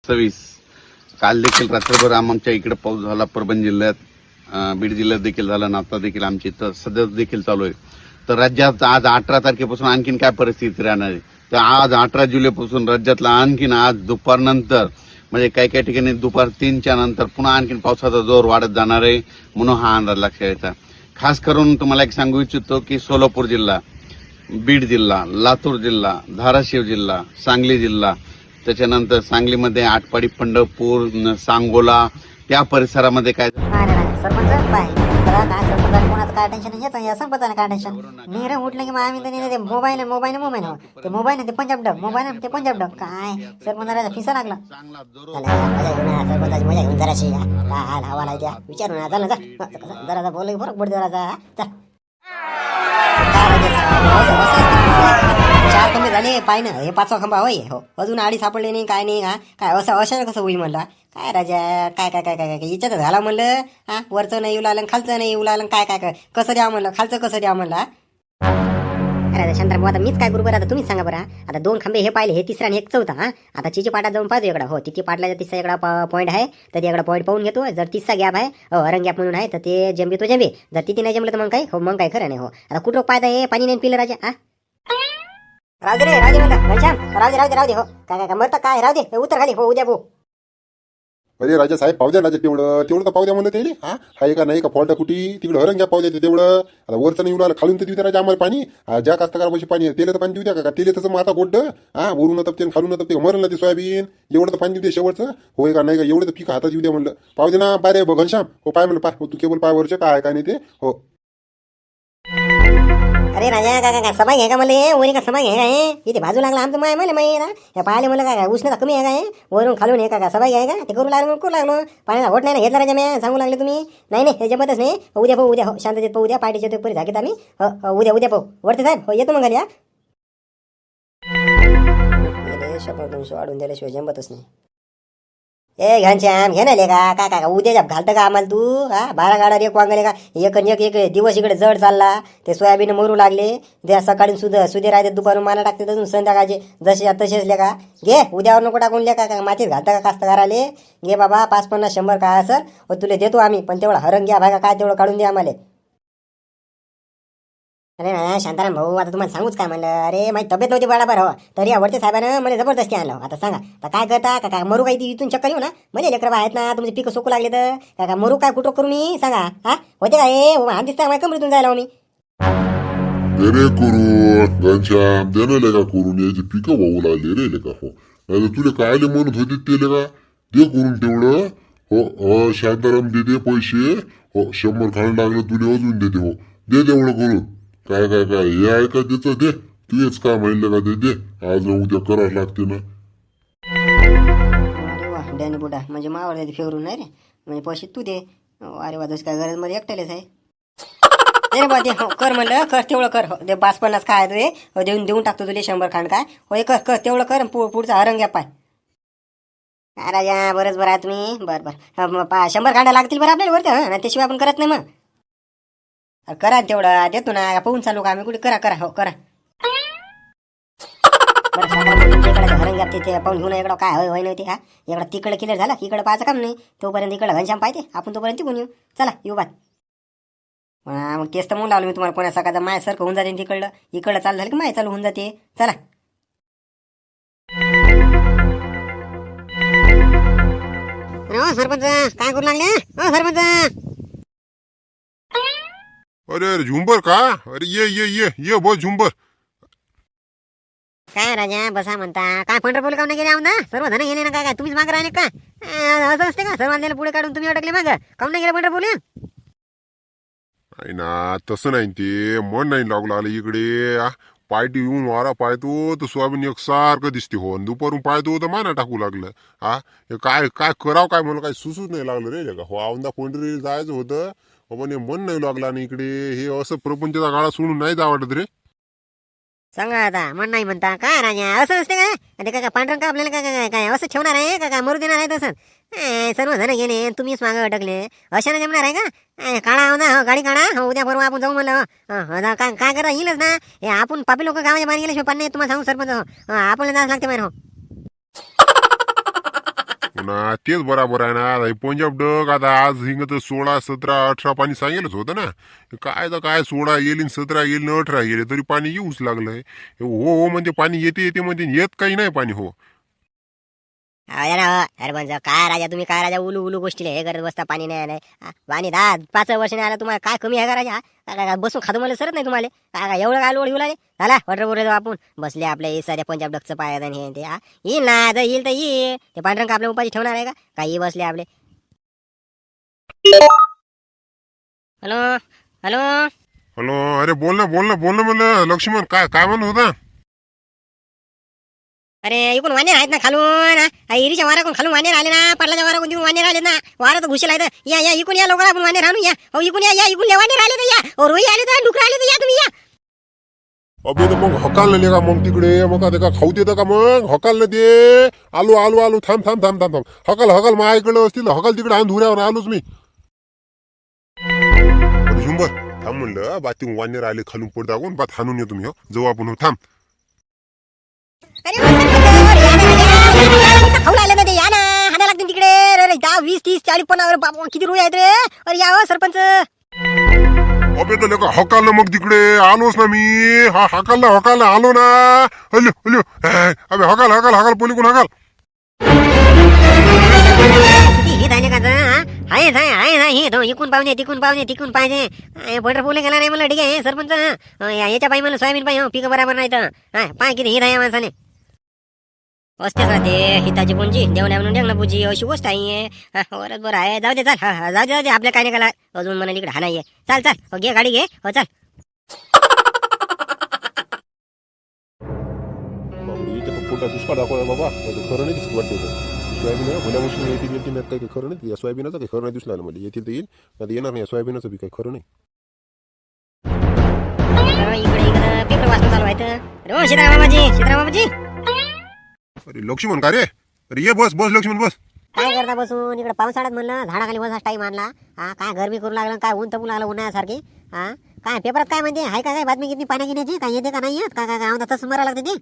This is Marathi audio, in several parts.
26 काल देखील रात्रभर आमच्या इकडे पाऊस झाला. परभणी जिल्ह्यात, बीड जिल्ह्यात देखील झाला आणि आता देखील आमच्या इथं सध्या देखील चालू आहे. तर राज्यात आज 18 तारखेपासून आणखीन काय परिस्थिती राहणार आहे, तर आज 18 जुलैपासून राज्यातला आणखीन आज दुपारनंतर म्हणजे काही काही ठिकाणी दुपार 3च्या नंतर पुन्हा आणखीन पावसाचा जोर वाढत जाणार आहे, म्हणून हा अंदाज लक्षात येता. खास करून तुम्हाला एक सांगू इच्छितो की सोलापूर जिल्हा, बीड जिल्हा, लातूर जिल्हा, धाराशिव जिल्हा, सांगली जिल्हा, त्याच्यानंतर सांगलीमध्ये आटपाडी, पंढरपूर, सांगोला त्या परिसरामध्ये काय सरपंच बाय काय सरपंच कोणाचं काय टेन्शन नाही या सरपंचाने काय टेन्शन नीर उठलं की मग आम्ही ते मोबाईल ते मोबाईल ते पंजाब डब मोबाईल ते पंजाब डब काय सरपंचाला फिसा लागला सरपंचाची मजा घेऊन जराशी काय हवा लागते विचारू ना चल जरा बोल फरक पडते जरा चार खंबे झाले पाय ना हे 5वा खंबा होय हो अजून आडी सापडले नाही काय नाही हा काय असं अशा कसं होईल म्हणला काय राजा काय काय काय काय काय याच्यात झाला म्हणलं हा वरचं नाही येऊ लागलं खालचं नाही येऊ लागलं काय काय काय कसं द्या म्हणलं खालचं कसं द्या म्हणला. अरे शांताराम आता मीच काय करू बरं आता तुम्हीच सांगा बरं. आता 2 खंबे हे पाहिले हे तिसरा आणि एक चौथा हा आता चिची पाटात जाऊन पाहतो इकडा हो तिची पाटला तिसरा इकडा पॉईंट आहे तर ते इकडा पॉईंट पाहून घेतो. जर तिसरा गॅप आहे हरंग गॅप म्हणून आहे तर ते जमबे तो जमबे जर तिथे नाही जमलं तर मग काय हो मग काय खरं नाही हो. आता कुठं पाहता हे पाणी नाही पिलं राजा हा राहू दे घनश्याम राहू दे हो काय काय मरतं काय राहू दे उतर खाली हो उद्या भाऊ. अरे राजा साहेब पाहू द्या राजा तेवढं तर पाहू द्या म्हणलं ते हा आहे का नाही का फॉल्ट कुठी तिकडे हरंग घ्या पाहू द्या तेवढं. आता वरचं नाही उडालं खालून तर देऊ द्या राजा आम्हाला पाणी ज्या कास्तकारापाशी पाणी आहे तेल तर पाणी देऊ द्या का तेल तसं मग आता गोड्ड हा वरून तपते खालून तपते मरलं ते सोयाबीन एवढं तर पाणी देऊ दे शेवटचं होय का नाही का एवढं तर पीक हातात येऊ द्या म्हणलं पाहू दे ना पाय रे घनश्याम हो पाय म्हणलं पाय तू केवळ पाय वरचं काय काय नाही ते हो. अरे राजा काय काय सभा घ्या का मला वरी का सभा घ्या काय इथे बाजू लागला आमचं माय मला माहिती पाहिले मला काय उष्णता कमी आहे काय वरून खालून हे का सभा घ्या का ते करू लागलो पाण्याला होत नाही ना घेतला राजा मी सांगू लागले तुम्ही नाही ह्याच्याबद्दलच नाही उद्या पाहू उद्या हो शांततेत पाहू उद्या पार्टीच्या परी झाकीत आम्ही उद्या पाहू वरते साहेब हो येतो मग घरी या शपथ 200 वाढून दिल्याशिवाय जमतच नाही. ए घनश्याम घे ना लेका काय काय उद्या घालतं का आम्हाला तू हा 12 गाडा एक वांगले का एक दिवस इकडे जड चालला ते सोयाबीन मरू लागले त्या सकाळी सुधे राहते दुपारून माना टाकते अजून संध्याकाळचे जसे तसेच लेका घे उद्यावर नको टाकून लेका का मातीत घालतं का कास्तकाराले घे बाबा 550-100 काय असेल तुला देतो आम्ही पण तेवढा हरंग घ्या भागा काय तेवढं काढून दे आम्हाला. अरे ना शांताराम भाऊ आता तुम्हाला सांगूच काय म्हणलं अरे माझी तब्येत नव्हती बरोबर हो तरी आवडते साहेबानं मला जबरदस्ती आणलं. आता सांगा तर काय करता का काय मरू काही इथून चक्कर येऊ ना म्हणजे लेकरं आहेत ना तुमचे पिकं सोकू लागले तर काय मरू काय कुठं करू मी सांगा हा होते काय आम दिसता माझ्या कमरीतून जायला मी रे करून घनश्याम देणं लेका करून यायचे पिकं वाहू लागले रे लेका हो नाही तुला कायले म्हणत होते ते लेका दे करून तेवढं हो शांताराम दे पैसे हो 100 खायला लागलं तुला अजून देते हो दे तेवढं करून काय काय काय हे आहे का त्याचं दे तू हेच काय म्हणलं का दे आज उद्या करावं लागते ना. अरे वा डॅनी बुडा म्हणजे मावर द्यायचे फेवरून नाही रे म्हणजे पैसे तू दे अरे वा काय गरज मध्ये एकट्यालेच आहे अरे बा दे हो कर म्हणलं कर तेवढं कर हो दे 550 काय ते देऊन टाकतो तुला 100 खांड काय होय कर तेवढं कर पुढचा हरंग घ्या पाय राजा बरंच बरं आहे तुम्ही बरं 100 खांडा लागतील बरं आपल्याला वरती हा त्याशिवाय आपण करत नाही मग करा तेवढं देतो ना पाहून चालू का आम्ही कुठे करा हो करा हरंग ते पाहून घेऊन इकडं काय होय नव्हते हा इकडं तिकडं क्लिअर झाला की इकडं पाहायचं काम नाही तोपर्यंत इकडं घनश्याम पाहिजे आपण तोपर्यंत तिकून येऊ चला येऊ बात मग तेच तर म्हणून लावलं मी तुम्हाला कोणा सकाळचा मायासारखं होऊन जाते इकडं चालू झालं की माय चालू होऊन जाते चला. सरपंच काय करू लागले सरपंच अरे झुंबर का अरे ये बहुत झुंबर काय राजा बसा म्हणता काय पंढरपूर काऊन गेले आहोत ना सर्व धन गेले ना काय तुम्हीच माग राहिले का असं असते का सर्वांना पुढे काढून तुम्ही अडकले माग काऊन नाही गेले पंढरपूर नाही ना तसं नाही ते मन नाही लागू लागलं इकडे पायटी येऊन वारा पाहतो तर सोयाबीन एकसारखं दिसते हो दुपारून पाहतो तर माना टाकू लागलं हा काय काय करावं काय मला काही सुसूच नाही लागलं रे का हो औंदा पंढरी जायचं होतं पण हे मन नाही लागला आणि इकडे हे असं प्रपंचाचा गाळा सोडून नाही जा वाटत रे सांगा आता मन नाही म्हणता काय राजा असं असते काय काय पांढरं का आपल्याला काय काय असं ठेवणार आहे का काय मरू देणार आहे तसं सर्व जण गेले तुम्हीच मागं अटकले अशाने जमणार आहे का काढा हो ना गाडी काढा हो उद्या परवा आपण जाऊ म्हणलं काय करा येईलच ना हे आपण पापी लोक गावाच्या बाहेर गेल्याशिवाय पण नाही तुम्हाला सांगू सरपंच आपल्याला जायला लागते बाहेर हो पुन्हा तेच बराबर आहे ना. आता हे पंजाब डग आता आज हिंग तर 16, 17, 18 पाणी सांगेलच होतं ना. काय तर काय 16 येईल 17 येईल 18 येईल तरी पाणी येऊच लागलंय. हो हो म्हणजे पाणी येते येते म्हणजे येत काही नाही पाणी. हो अरे ना सरपंच काय राजा तुम्ही काय राजा उलू उलू गोष्टीला हे करत बसता पाणी नाही आलंय पाणी 10-5 वर्ष नाही आलं तुम्हाला काय कमी आहे का राजा काय बसून खातो मला सरत नाही तुम्हाला काय एवढं काय लोड येऊ लागले झाला वॉटर बोर आपण बसले आपल्या साध्या पंजाब डकचं पायात आणि हे ते येईल ना जर येईल तर ये ते पांढरंग आपल्या उपाशी ठेवणार आहे का काही बसले आपले हॅलो हॅलो हॅलो. अरे बोल ना म्हणलं लक्ष्मण. काय काय म्हणत होता? अरे इकून वानेर आहेत ना खालून इरीच्या वाराकडून खालून वानेर आले ना पाटलाच्या वाराकडून तिकडून वानेर आले ना वारा तर घुसेल आहे या या इकून या लवकर आपण वानेर आणून या हो इकून या इकून वानेर आले तर या रोही आले तर डुकर आले तर या तुम्ही या अबे तर मग हकाल नाही का मग तिकडे मग आता का खाऊ देतं का मग हकाल न दे. आलो आलो आलो थांब थांब थांब थांब थांब. हकाल माझ्याकडे असतील हकाल तिकडे आण धुऱ्यावर आलोच मी. झुंबर थांब म्हणलं बाती वानेर आले खालून पड दाखवून बात हाणून येतो मी. हो जाऊ आपण. हो थांब. अरे खाऊ लागले ना ते या ना हाणा लागते तिकडे 10, 20, 30, 40, 50 बाबा किती रोई आहेत रे. अरे या सरपंच अबे तर का हकाल मग तिकडे आलोच ना मी. हा हकाल आलो ना. हल्लो हल्लो. अबे हकाल हकाल हकाल पोलीकडून हकाल. किती हित आहे का आहे हे तो इकून पाहुणे तिकून पाहिजे बटर पोले गेला नाही मला ठीक आहे सरपंच याच्या पाहिजे मला सोयाबीन पाहिजे पिकं बरोबर नाही तर पाय किती हित आहे माणसाने असते का ते हिताची पुंजी देवण्या म्हणून डेंगला पुंजी अशी गोष्ट आहे वरच बरं आहे जाऊ दे चाल जाऊ दे आपल्या काय नाही काला अजून मला इकडे हा नाहीये चाल घे गाडी घे हो चाल पोटा दुष्काळ दाखवला बाबा खरं नाही दिसत वाटते सोयाबीन भल्या वर्षी येतील काही खरं नाही या सोयाबीनाचं काही खरं नाही दिसलं म्हणजे येतील तर येईल आता येणार नाही सोयाबीनाचं बी काही खरं नाही. इकडे पेपर वाचून चालू आहे सीतारामाजी अरे लक्ष्मण का रे. अरे ये बस लक्ष्मण बस. काय करता बसून इकडे पावसाळ्यात म्हणलं झाडाखाली बसा टाईम आणला काय गरमी करू लागलं काय ऊन तपू लागलं उन्हाळ्यासारखी काय पेपरात काय म्हणजे आहे का काय बातमी किती पाण्या गिण्याची काय येते का नाही येत काय तसं मरा लागते ते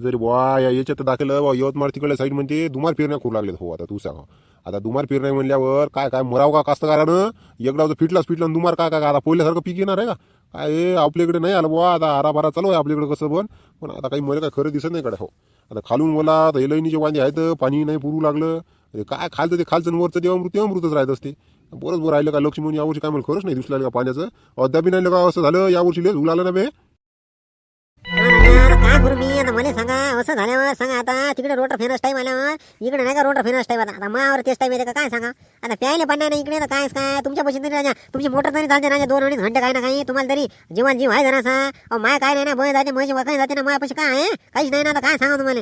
जरी बुवा याच्यात दाखलं बा यवतमाळ तिकडल्या साईड म्हणजे दुमार पेरण्या करू लागले. हो आता तू सांगा आता दुमार पेरण्या म्हणल्यावर काय मराव का कास्तकारानं एकदा फिटला दुमार काय आता पहिल्यासारखं पीक येणार आहे का काय आपल्याकडे नाही आलं बुवा. आता आराबारा चालू आहे आपल्याकडे कसं पण आता काही मला काय खरं दिसत नाही कडे. हो आता खालून मला आता एलईनीचे वांदे आहेत पाणी नाही पुरू लागलं काय खालचं ते खालचं वरचं तेव्हा राहत असते. बरोबर राहिलं का लक्ष्मण यावर्षी काय मला खरंच नाही दिसलं का पाण्याचं अद्यापी नाही का असं झालं यावर्षी लेच उलालं ना बे. काय करू मी आता मला सांगा असं झाल्यावर सांगा आता तिकडे रोटर फेरस टाईम आल्यावर इकडे नाही का रोटर फेरस टाईम आता मावर तेच टाईम येते का काय सांगा आता प्यायला पाणी नाही इकडे काय तुमच्या पैसे तरी राजा तुमची मोटर तरी चालते राजा 2-2 घंटे काय ना काही तुम्हाला तरी जीव आहे जरा माय काय नाही ना बळ जाते म्हशी वकाई जाते ना माया पैसे काय आहे काहीच नाही ना आता काय सांगा तुम्हाला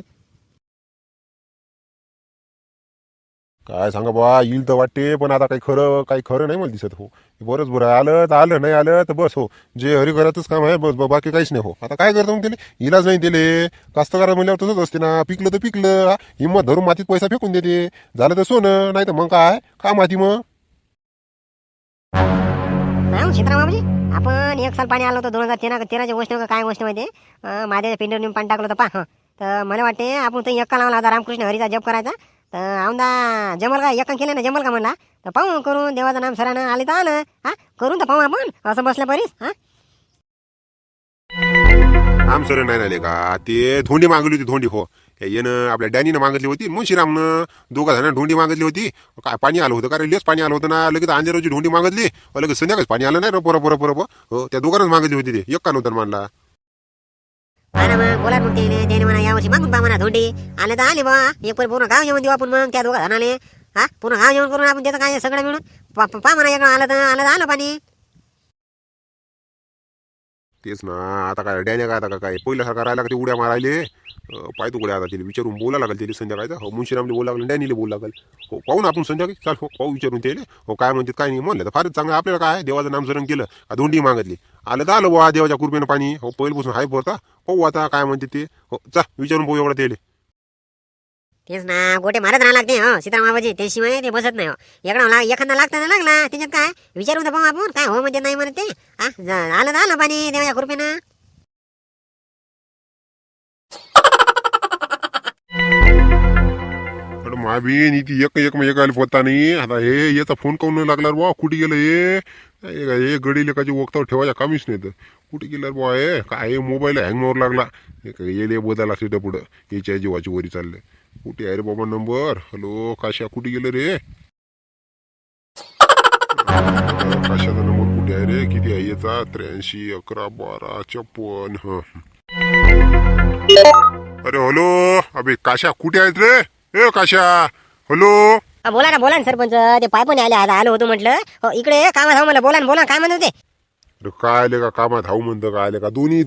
काय सांगा बा येईल तर वाटते पण आता काही खरं नाही मला दिसत. हो बरंच बरं आलं तर आलं नाही आलं तर बस. हो जे हरिघरातच काम आहे बस बाकी काहीच नाही. हो आता काय करतो मग त्याला इलाज नाही दिले कास्तकारा म्हणल्यावर तसंच असते ना. पिकलं तर पिकलं हिंमत धरून मातीत पैसा फेकून देते झालं तर सोनं नाही तर मग काय माती मग नाही सीतारामाजी आपण 1 साल पाणी आलं होतं 2013ची गोष्ट काय गोष्ट माहिती माझ्या पिंडर नेऊन पाणी टाकलं होतं तर मला वाटते आपण तर एका लावला होता रामकृष्ण हरीचा जप करायचा तर औंदा जमल का एका केलं ना जमल का म्हणला तर पाहू करून देवाचं नाम सरानं आले तर आलं करून तर पाहू आपण असं बसल्या परीस नाम सर नाही आले का ते धोंडी मागवली होती धोंडी. हो येणं आपल्या डॅनीनं मागितली होती मुंशीरामनं 2 जणांना धोंडी मागितली होती. काय पाणी आलं होतं कारण लेस पाणी आलं होतं ना लगेच अंजेरोची धोंडी मागितली लगेच संध्याकाळी पाणी आलं नाही परत हो त्या दोघांनाच मागितली होती ते एक का नव्हतं म्हणला बोला मग त्याने म्हणा यावर्षी मागून पा म्हणा धोंडी आले तर आले बा एक पूर्ण गाव येऊन देऊ आपण मग त्या 2 जणाले पूर्ण गाव येऊन करून आपण त्याचं काय सगळं मिळून पा म्हणा एक आलं तर आलं पाणी तेच ना. आता काय डॅने काय आता काय पहिल्यासारखा राहिला का ते उड्या मारायले पाहतो कुठे आता तिला विचारून बोला लागेल तिला संध्याकाळचा. हो मुंशीरामले बोला लागेल डॅनीले बोला लागेल. हो पाहू ना आपण संध्याकाळी चाल. हो पाहू विचारून ते हो काय म्हणतात काय नाही म्हणलं तर फारच चांगलं आपल्याला काय देवाचं नामस्मरण केलं का धोंडी मागितली आलं तर आलं बुवा देवाच्या कृपेनं पाणी. हो पहिल्यापासून हाय बरता पाहू आता काय म्हणते ते. हो चा विचारून पाहू एवढं त्याले. तेच ना गोटे मारत राहा लागते हो सीतारामाबाजी त्याशिवाय ते बसत नाही हो एखादा लागता ना लागला त्याच्यात काय विचारून तर पाहू आपण काय हो म्हणजे नाही म्हणत ते आलं तर आलं पाणी देवाच्या कृपेनं. अरे माबीन इथे एक एकाला पोता नाही. आता हे याचा फोन काऊन नाही लागला रे बुवा? कुठे गेलं हे गडी लेकाची वक्तावर ठेवायच्या कामीच नाही तर कुठे गेलं रे बुवा? हे काय मोबाईल हँग मारू लागला. येले बोलायला लागते पुढं याच्या जीवाची वरी चालले. कुठे आहे रे बाबा नंबर? हॅलो काशा कुठे गेलं रे? काशाचा नंबर कुठे आहे रे? किती आहे याचा? 83 11 12 54. अरे हॅलो अबे काशा कुठे आहेत रे? ए काशा हॅलो. बोला ना सरपंच. ते पाय पण आले आलो होतो म्हटलं. इकडे कामात हा मला बोला काय म्हणत होते? अरे काय आले का कामात हाऊ म्हणतं काय आले का? दोन्ही